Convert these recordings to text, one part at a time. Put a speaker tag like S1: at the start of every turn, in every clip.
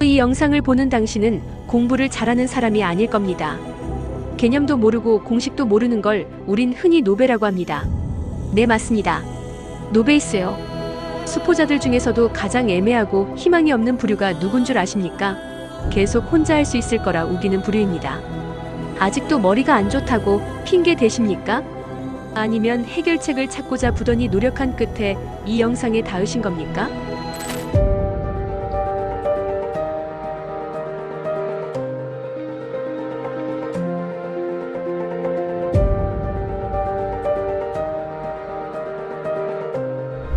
S1: 이 영상을 보는 당신은 공부를 잘하는 사람이 아닐 겁니다. 개념도 모르고 공식도 모르는 걸 우린 흔히 노베라고 합니다. 네, 맞습니다. 노베 있어요. 수포자들 중에서도 가장 애매하고 희망이 없는 부류가 누군 줄 아십니까? 계속 혼자 할 수 있을 거라 우기는 부류입니다. 아직도 머리가 안 좋다고 핑계 대십니까? 아니면 해결책을 찾고자 부단히 노력한 끝에 이 영상에 닿으신 겁니까?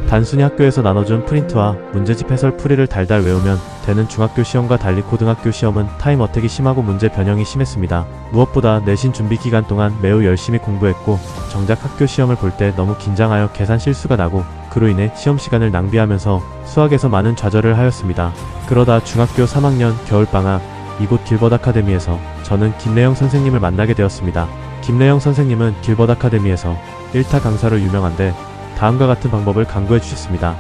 S2: 단순히 학교에서 나눠준 프린트와 문제집 해설 풀이를 달달 외우면 되는 중학교 시험과 달리 고등학교 시험은 타임 어택이 심하고 문제 변형이 심했습니다. 무엇보다 내신 준비 기간 동안 매우 열심히 공부했고 정작 학교 시험을 볼 때 너무 긴장하여 계산 실수가 나고 그로 인해 시험 시간을 낭비하면서 수학에서 많은 좌절을 하였습니다. 그러다 중학교 3학년 겨울방학 이곳 길벗 아카데미에서 저는 김래영 선생님을 만나게 되었습니다. 김래영 선생님은 길벗 아카데미에서 1타 강사로 유명한데 다음과 같은 방법을 강구해 주셨습니다.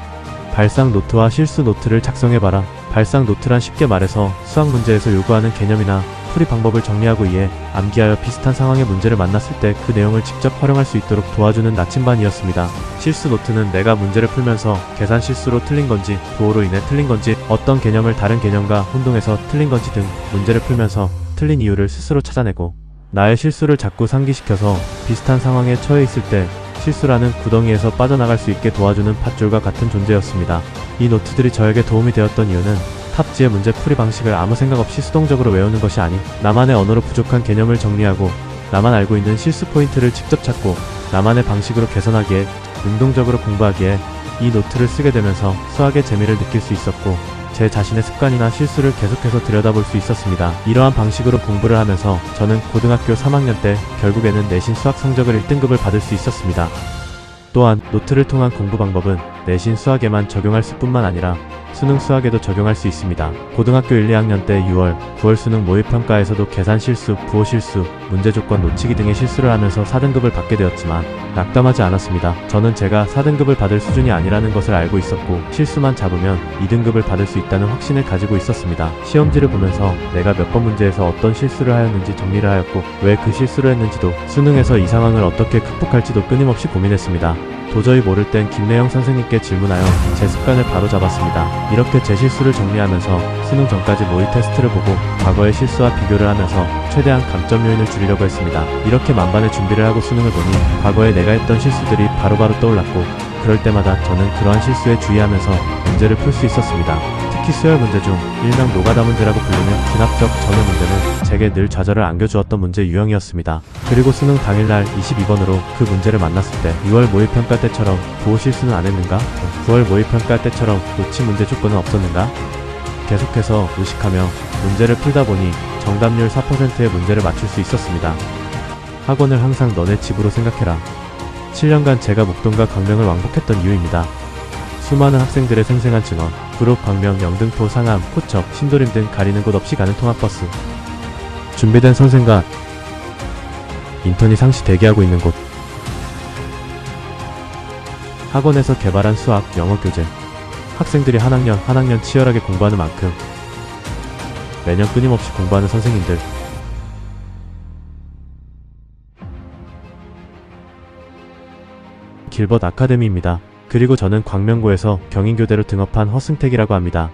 S2: 발상 노트와 실수 노트를 작성해봐라. 발상 노트란 쉽게 말해서 수학 문제에서 요구하는 개념이나 풀이 방법을 정리하고 이해, 암기하여 비슷한 상황의 문제를 만났을 때 그 내용을 직접 활용할 수 있도록 도와주는 나침반이었습니다. 실수 노트는 내가 문제를 풀면서 계산 실수로 틀린 건지, 도어로 인해 틀린 건지, 어떤 개념을 다른 개념과 혼동해서 틀린 건지 등 문제를 풀면서 틀린 이유를 스스로 찾아내고 나의 실수를 자꾸 상기시켜서 비슷한 상황에 처해 있을 때 실수라는 구덩이에서 빠져나갈 수 있게 도와주는 밧줄과 같은 존재였습니다. 이 노트들이 저에게 도움이 되었던 이유는 탑지의 문제 풀이 방식을 아무 생각 없이 수동적으로 외우는 것이 아닌 나만의 언어로 부족한 개념을 정리하고 나만 알고 있는 실수 포인트를 직접 찾고 나만의 방식으로 개선하기에 능동적으로 공부하기에 이 노트를 쓰게 되면서 수학의 재미를 느낄 수 있었고 제 자신의 습관이나 실수를 계속해서 들여다볼 수 있었습니다. 이러한 방식으로 공부를 하면서 저는 고등학교 3학년 때 결국에는 내신 수학 성적을 1등급을 받을 수 있었습니다. 또한 노트를 통한 공부 방법은 내신 수학에만 적용할 수뿐만 아니라 수능 수학에도 적용할 수 있습니다. 고등학교 1, 2학년 때 6월, 9월 수능 모의평가에서도 계산 실수, 부호 실수, 문제 조건 놓치기 등의 실수를 하면서 4등급을 받게 되었지만 낙담하지 않았습니다. 저는 제가 4등급을 받을 수준이 아니라는 것을 알고 있었고 실수만 잡으면 2등급을 받을 수 있다는 확신을 가지고 있었습니다. 시험지를 보면서 내가 몇 번 문제에서 어떤 실수를 하였는지 정리를 하였고 왜 그 실수를 했는지도 수능에서 이 상황을 어떻게 극복할지도 끊임없이 고민했습니다. 도저히 모를 땐 김래영 선생님께 질문하여 제 습관을 바로잡았습니다. 이렇게 제 실수를 정리하면서 수능 전까지 모의 테스트를 보고 과거의 실수와 비교를 하면서 최대한 감점 요인을 줄이려고 했습니다. 이렇게 만반의 준비를 하고 수능을 보니 과거에 내가 했던 실수들이 바로바로 떠올랐고 그럴 때마다 저는 그러한 실수에 주의하면서 문제를 풀 수 있었습니다. 특히 수열 문제 중 일명 노가다 문제라고 불리는 진압적 전후 문제는 제게 늘 좌절을 안겨주었던 문제 유형이었습니다. 그리고 수능 당일날 22번으로 그 문제를 만났을 때 6월 모의평가 때처럼 부호 실수는 안 했는가? 9월 모의평가 때처럼 놓친 문제 조건은 없었는가? 계속해서 의식하며 문제를 풀다 보니 정답률 4%의 문제를 맞출 수 있었습니다. 학원을 항상 너네 집으로 생각해라. 7년간 제가 목동과 광명을 왕복했던 이유입니다. 수많은 학생들의 생생한 증언, 구록, 광명, 영등포, 상암, 포척, 신도림 등 가리는 곳 없이 가는 통학버스, 준비된 선생과 인턴이 상시 대기하고 있는 곳, 학원에서 개발한 수학, 영어 교재, 학생들이 한 학년 치열하게 공부하는 만큼 매년 끊임없이 공부하는 선생님들, 길벗 아카데미입니다. 그리고 저는 광명고에서 경인교대로 등업한 허승택이라고 합니다.